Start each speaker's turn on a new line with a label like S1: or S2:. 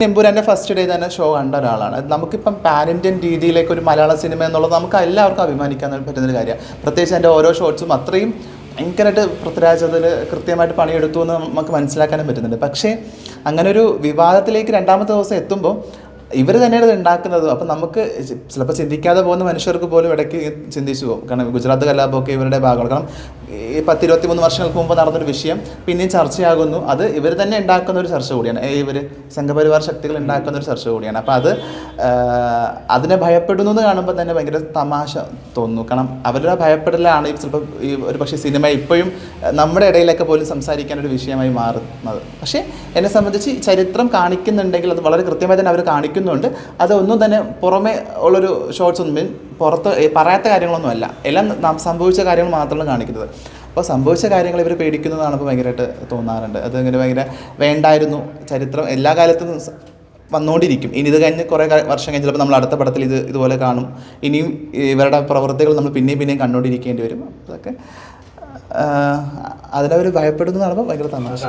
S1: എമ്പുരാൻ്റെ first day തന്നെ show കണ്ട ഒരാളാണ്. നമുക്കിപ്പം പാൻ ഇന്ത്യൻ രീതിയിലേക്ക് ഒരു മലയാള സിനിമ എന്നുള്ളത് നമുക്ക് എല്ലാവർക്കും അഭിമാനിക്കാൻ പറ്റുന്നൊരു കാര്യമാണ്. പ്രത്യേകിച്ച് എൻ്റെ ഓരോ ഷോട്ട്സും അത്രയും ഭയങ്കരമായിട്ട് പൃഥ്വിരാജ് അതിൽ കൃത്യമായിട്ട് പണിയെടുത്തു എന്ന് നമുക്ക് മനസ്സിലാക്കാനും പറ്റുന്നുണ്ട്. പക്ഷേ അങ്ങനൊരു വിവാദത്തിലേക്ക് രണ്ടാമത്തെ ദിവസം എത്തുമ്പോൾ ഇവർ തന്നെയാണ് ഇത് ഉണ്ടാക്കുന്നത്. അപ്പം നമുക്ക് ചിലപ്പോൾ ചിന്തിക്കാതെ പോകുന്ന മനുഷ്യർക്ക് പോലും ഇടയ്ക്ക് ചിന്തിച്ചു പോകും. കാരണം ഗുജറാത്ത് കലാപമൊക്കെ ഇവരുടെ ഭാഗമാണ്. കാരണം ഈ 10-23 വർഷങ്ങൾക്ക് മുമ്പ് നടന്നൊരു വിഷയം പിന്നെയും ചർച്ചയാകുന്നു. അത് ഇവർ തന്നെ ഉണ്ടാക്കുന്ന ഒരു ചർച്ച കൂടിയാണ്. ഇവർ സംഘപരിവാർ ശക്തികൾ ഉണ്ടാക്കുന്ന ഒരു ചർച്ച കൂടിയാണ്. അപ്പോൾ അതിനെ ഭയപ്പെടുന്നു എന്ന് കാണുമ്പോൾ തന്നെ ഭയങ്കര തമാശ തോന്നുന്നു. കാരണം അവരുടെ ഭയപ്പെടലാണ് ചിലപ്പോൾ ഈ ഒരു പക്ഷേ സിനിമ ഇപ്പോഴും നമ്മുടെ ഇടയിലൊക്കെ പോലും സംസാരിക്കാനൊരു വിഷയമായി മാറുന്നത്. പക്ഷേ എന്നെ സംബന്ധിച്ച് ചരിത്രം കാണിക്കുന്നുണ്ടെങ്കിൽ അത് വളരെ കൃത്യമായി തന്നെ അവർ കാണിക്കുന്നുണ്ട്. അതൊന്നും തന്നെ പുറമെ ഉള്ളൊരു ഷോർട്സ് ഒന്നും പുറത്ത് പറയാത്ത കാര്യങ്ങളൊന്നുമല്ല, എല്ലാം സംഭവിച്ച കാര്യങ്ങൾ മാത്രമാണ് കാണിക്കുന്നത്. അപ്പോൾ സംഭവിച്ച കാര്യങ്ങൾ ഇവർ പേടിക്കുന്നതാണ് ഇപ്പോൾ ഭയങ്കരമായിട്ട് തോന്നാറുണ്ട്. അതിങ്ങനെ ഭയങ്കര വേണ്ടായിരുന്നു. ചരിത്രം എല്ലാ കാലത്തും വന്നുകൊണ്ടിരിക്കും. ഇനി ഇത് കഴിഞ്ഞ് കുറേ വർഷം കഴിഞ്ഞ് ചിലപ്പോൾ നമ്മൾ അടുത്ത പടത്തിൽ ഇതുപോലെ കാണും. ഇനിയും ഇവരുടെ പ്രവൃത്തികൾ നമ്മൾ പിന്നെയും കണ്ടുകൊണ്ടിരിക്കേണ്ടി വരും. അതൊക്കെ അതിനവർ ഭയപ്പെടുന്നതാണ് ഭയങ്കര തമാശ.